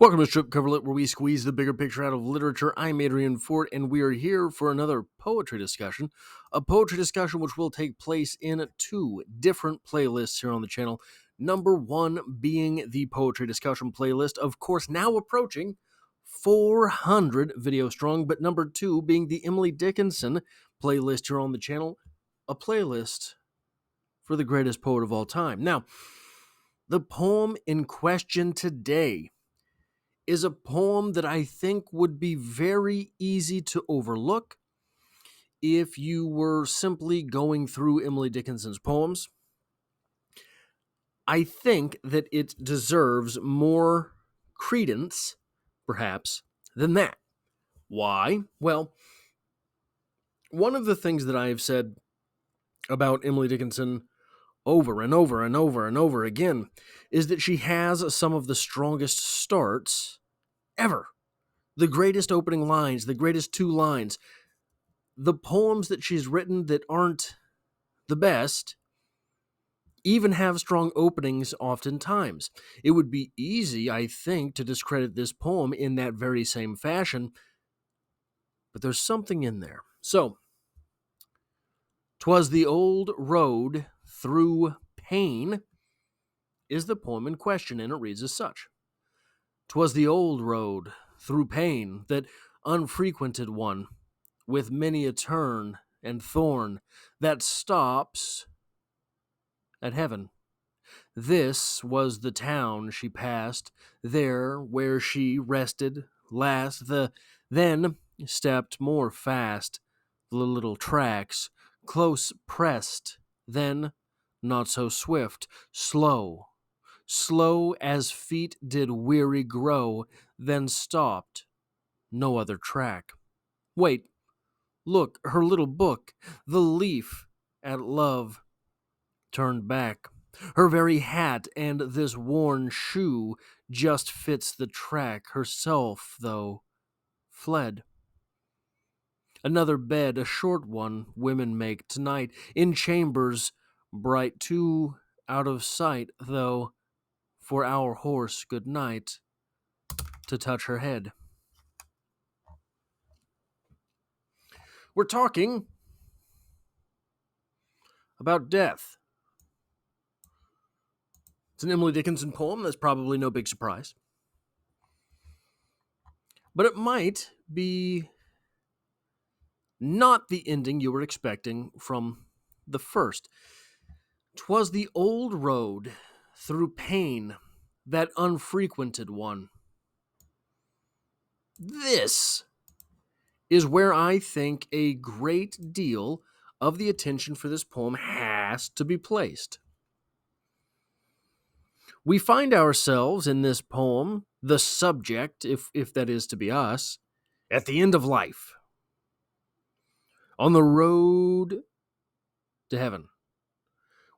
Welcome to Strip Coverlet, where we squeeze the bigger picture out of literature. I'm Adrian Fort, and we are here for another poetry discussion. A poetry discussion which will take place in two different playlists here on the channel. Number one being the poetry discussion playlist, of course, now approaching 400 videos strong, but number two being the Emily Dickinson playlist here on the channel, a playlist for the greatest poet of all time. Now, the poem in question today is a poem that I think would be very easy to overlook if you were simply going through Emily Dickinson's poems. I think that it deserves more credence, perhaps, than that. Why? Well, one of the things that I have said about Emily Dickinson over and over and over and over again is that she has some of the strongest starts ever. The greatest opening lines, the greatest two lines, the poems that she's written that aren't the best even have strong openings oftentimes. It would be easy, I think, to discredit this poem in that very same fashion, but there's something in there. So, "'Twas the old road through pain" is the poem in question, and it reads as such. "'Twas the old road through pain, that unfrequented one, with many a turn and thorn, that stops at heaven. This was the town she passed, there where she rested last, then stepped more fast, the little tracks, close pressed, then not so swift, slow as feet did weary grow, then stopped, no other track. Wait, look, her little book, the leaf at love turned back. Her very hat and this worn shoe just fits the track. Herself, though, fled. Another bed, a short one, women make tonight, in chambers bright, too out of sight, though, for our horse good night, to touch her head." We're talking about death. It's an Emily Dickinson poem. That's probably no big surprise. But it might be not the ending you were expecting from the first. "'Twas the old road through pain, that unfrequented one." This is where I think a great deal of the attention for this poem has to be placed. We find ourselves in this poem, the subject, if that is to be us, at the end of life, on the road to heaven.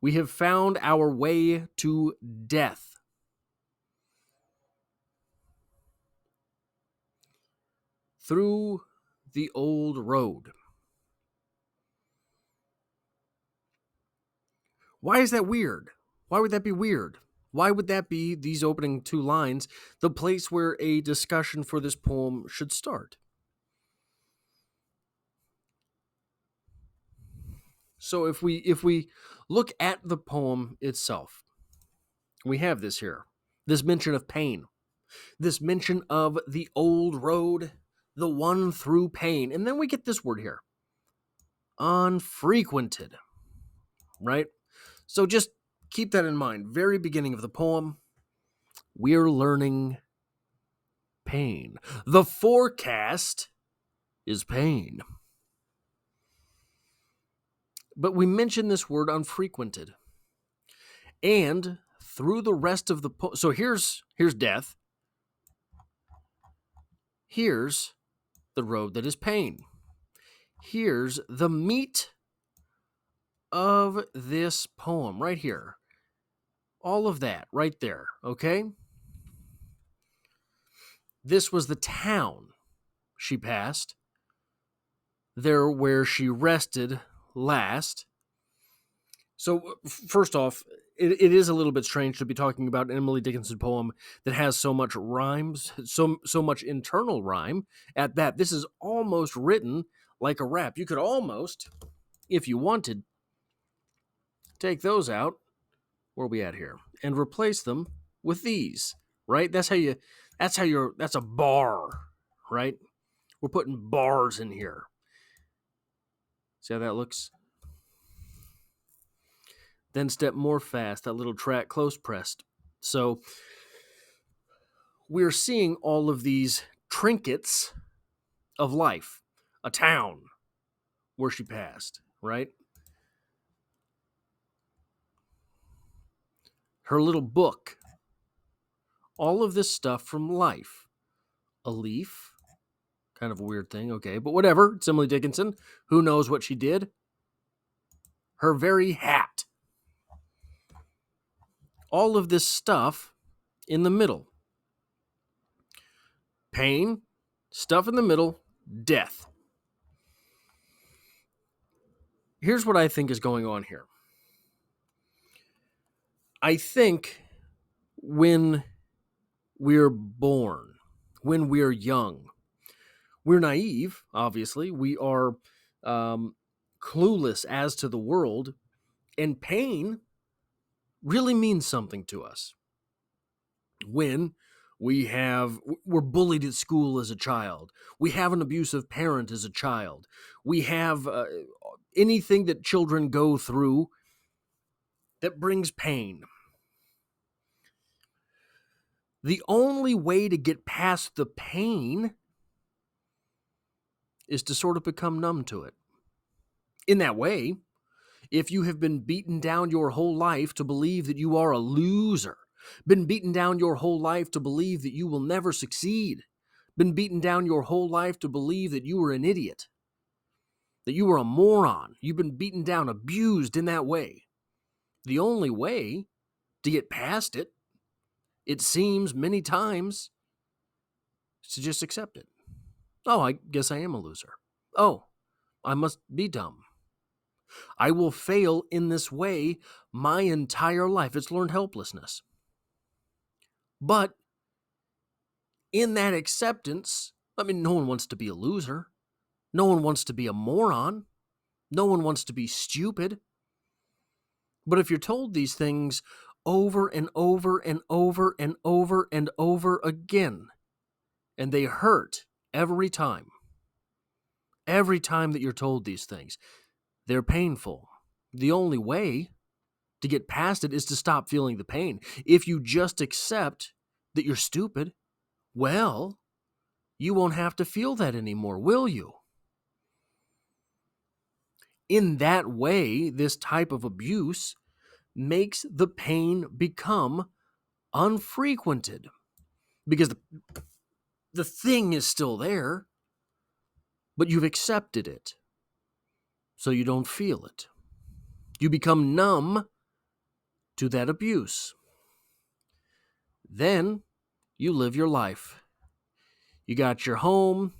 We have found our way to death. Through the old road. Why is that weird? Why would that be weird? Why would that be, these opening two lines, the place where a discussion for this poem should start? So if we look at the poem itself, we have this here. This mention of pain. This mention of the old road, the one through pain. And then we get this word here. Unfrequented. Right? So just keep that in mind. Very beginning of the poem, we're learning pain. The forecast is pain. But we mention this word unfrequented. And through the rest of the poem, so here's death. Here's the road that is pain. Here's the meat of this poem right here. All of that right there, okay? This was the town she passed, there where she rested last. So first off, it is a little bit strange to be talking about an Emily Dickinson poem that has so much rhymes, so much internal rhyme. At that, this is almost written like a rap. You could almost, if you wanted, take those out. Where are we at here? And replace them with these. Right? That's a bar. Right? We're putting bars in here. See how that looks? Then step more fast, that little track close pressed. So we're seeing all of these trinkets of life. A town where she passed, right? Her little book. All of this stuff from life. A leaf. Kind of a weird thing, okay, but whatever. It's Emily Dickinson. Who knows what she did? Her very hat. All of this stuff in the middle. Pain, stuff in the middle, death. Here's what I think is going on here. I think when we're born, when we're young, we're naive, obviously. We are clueless as to the world, and pain really means something to us. When we're bullied at school as a child, we have an abusive parent as a child, we have anything that children go through that brings pain. The only way to get past the pain is to sort of become numb to it. In that way, if you have been beaten down your whole life to believe that you are a loser, been beaten down your whole life to believe that you will never succeed, been beaten down your whole life to believe that you were an idiot, that you were a moron, you've been beaten down, abused in that way, the only way to get past it, it seems many times, is to just accept it. Oh, I guess I am a loser. Oh, I must be dumb. I will fail in this way my entire life. It's learned helplessness. But in that acceptance, I mean, no one wants to be a loser. No one wants to be a moron. No one wants to be stupid. But if you're told these things over and over and over and over and over again, and they hurt every time that you're told these things, they're painful. The only way to get past it is to stop feeling the pain. If you just accept that you're stupid, well, you won't have to feel that anymore, will you? In that way, this type of abuse makes the pain become unfrequented because the thing is still there, but you've accepted it, so you don't feel it. You become numb to that abuse. Then you live your life. You got your home,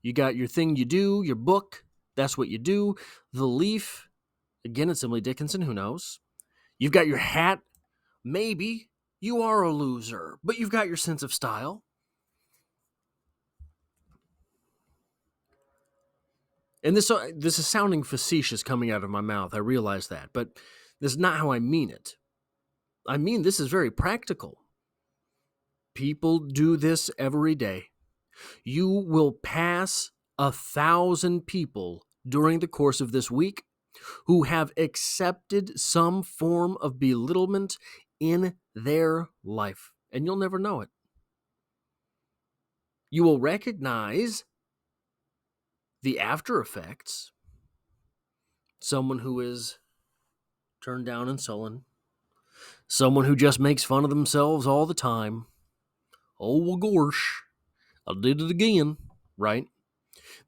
you got your thing you do, your book, that's what you do. The leaf, again, it's Emily Dickinson, who knows? You've got your hat, maybe you are a loser, but you've got your sense of style. And this is sounding facetious coming out of my mouth, I realize that, but this is not how I mean it. I mean, this is very practical. People do this every day. You will pass 1,000 people during the course of this week who have accepted some form of belittlement in their life, and you'll never know it. You will recognize the after effects. Someone who is turned down and sullen. Someone who just makes fun of themselves all the time. Oh, well, gosh, I did it again, right?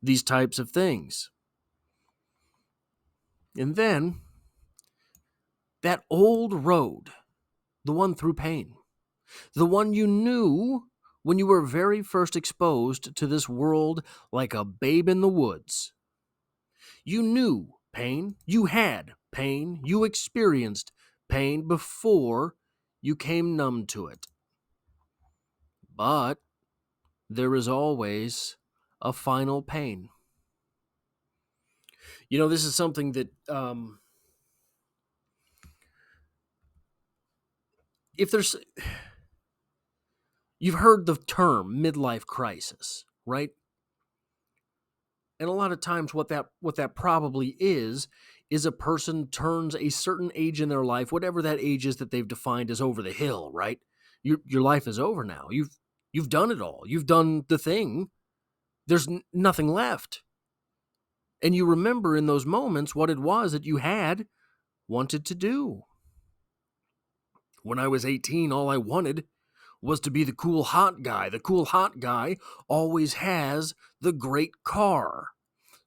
These types of things. And then, that old road, the one through pain, the one you knew when you were very first exposed to this world like a babe in the woods. You knew pain, you had pain, you experienced pain before you came numb to it. But there is always a final pain. This is something that if there's you've heard the term midlife crisis, right? And a lot of times what that probably is a person turns a certain age in their life, whatever that age is that they've defined as over the hill, right? Your life is over now. You've done it all. You've done the thing. There's nothing left. And you remember in those moments what it was that you had wanted to do. When I was 18, all I wanted was to be the cool hot guy. The cool hot guy always has the great car.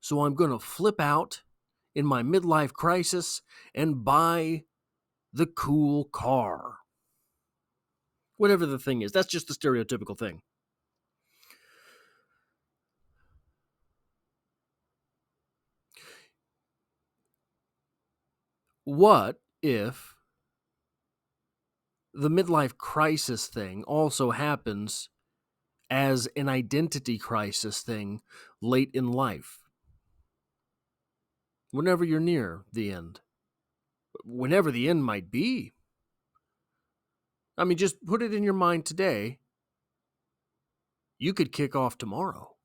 So I'm going to flip out in my midlife crisis and buy the cool car. Whatever the thing is, that's just the stereotypical thing. What if the midlife crisis thing also happens as an identity crisis thing late in life? Whenever you're near the end. Whenever the end might be. I mean, just put it in your mind today. You could kick off tomorrow.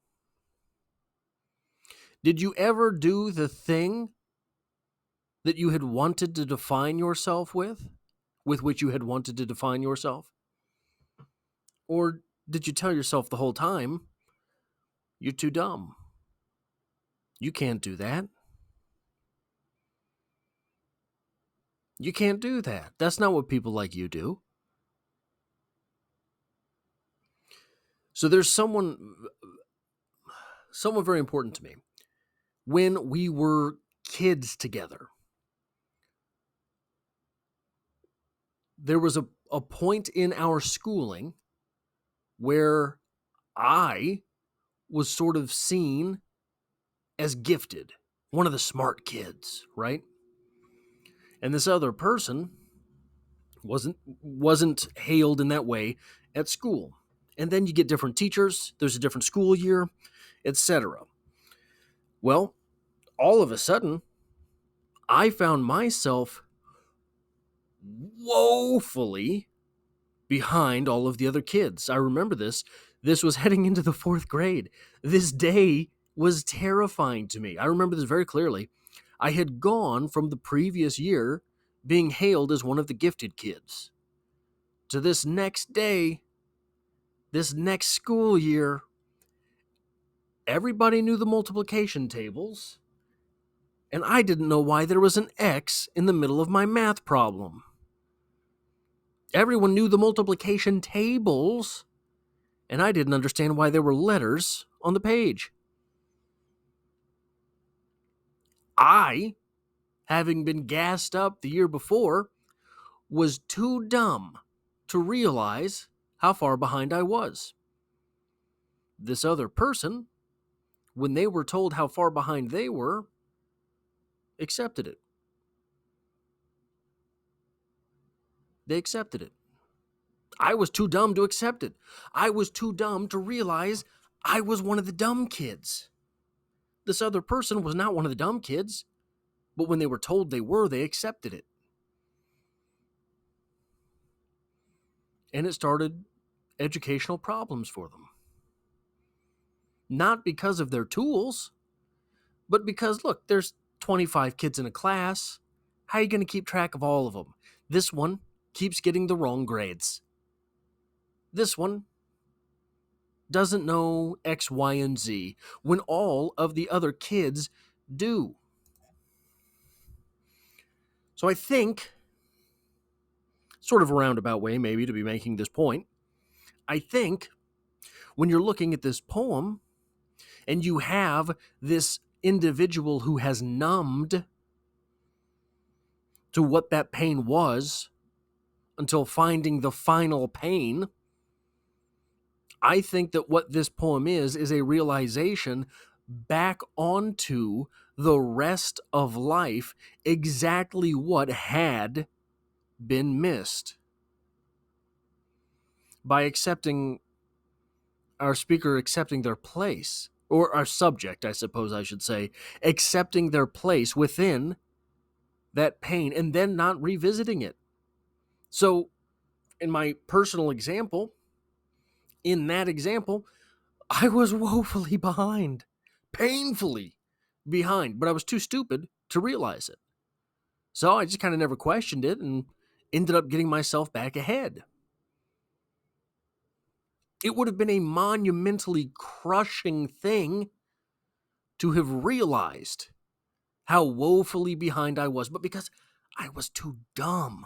Did you ever do the thing that you had wanted to define yourself with which you had wanted to define yourself? Or did you tell yourself the whole time, you're too dumb? You can't do that. You can't do that. That's not what people like you do. So there's someone very important to me. When we were kids together, there was a point in our schooling where I was sort of seen as gifted, one of the smart kids, right? And this other person wasn't hailed in that way at school. And then you get different teachers, there's a different school year, etc. Well, all of a sudden, I found myself woefully behind all of the other kids. I remember this. This was heading into the 4th grade. This day was terrifying to me. I remember this very clearly. I had gone from the previous year being hailed as one of the gifted kids to this next day, this next school year. Everybody knew the multiplication tables, and I didn't know why there was an X in the middle of my math problem. Everyone knew the multiplication tables, and I didn't understand why there were letters on the page. I, having been gassed up the year before, was too dumb to realize how far behind I was. This other person, when they were told how far behind they were, accepted it. They accepted it. I was too dumb to accept it. I was too dumb to realize I was one of the dumb kids. This other person was not one of the dumb kids, but when they were told they were, they accepted it. And it started educational problems for them. Not because of their tools, but because, look, there's 25 kids in a class. How are you going to keep track of all of them? This one keeps getting the wrong grades. This one doesn't know X, Y, and Z when all of the other kids do. So I think, sort of a roundabout way maybe to be making this point, I think when you're looking at this poem and you have this individual who has numbed to what that pain was until finding the final pain, I think that what this poem is a realization back onto the rest of life exactly what had been missed by our speaker accepting their place, or our subject, I suppose I should say, accepting their place within that pain and then not revisiting it. So, in my personal example, I was woefully behind, painfully behind, but I was too stupid to realize it. So I just kind of never questioned it and ended up getting myself back ahead. It would have been a monumentally crushing thing to have realized how woefully behind I was, but because I was too dumb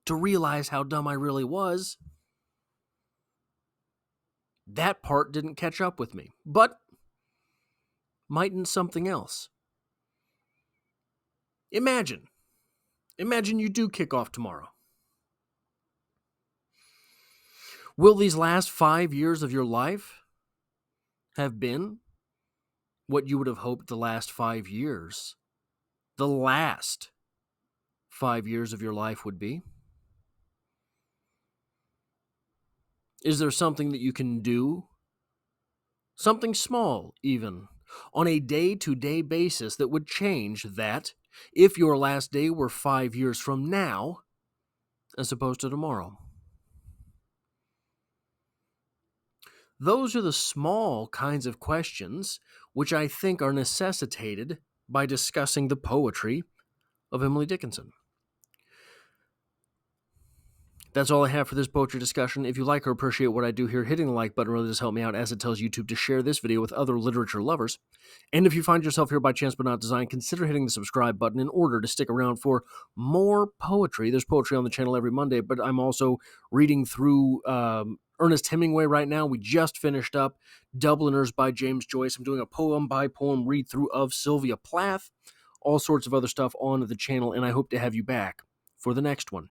to realize how dumb I really was, that part didn't catch up with me. But mightn't something else? Imagine you do kick off tomorrow. Will these last 5 years of your life have been what you would have hoped the last 5 years, the last 5 years of your life would be? Is there something that you can do, something small even, on a day-to-day basis that would change that if your last day were 5 years from now as opposed to tomorrow? Those are the small kinds of questions which I think are necessitated by discussing the poetry of Emily Dickinson. That's all I have for this poetry discussion. If you like or appreciate what I do here, hitting the like button really does help me out, as it tells YouTube to share this video with other literature lovers. And if you find yourself here by chance but not design, consider hitting the subscribe button in order to stick around for more poetry. There's poetry on the channel every Monday, but I'm also reading through Ernest Hemingway right now. We just finished up Dubliners by James Joyce. I'm doing a poem-by-poem read-through of Sylvia Plath, all sorts of other stuff on the channel, and I hope to have you back for the next one.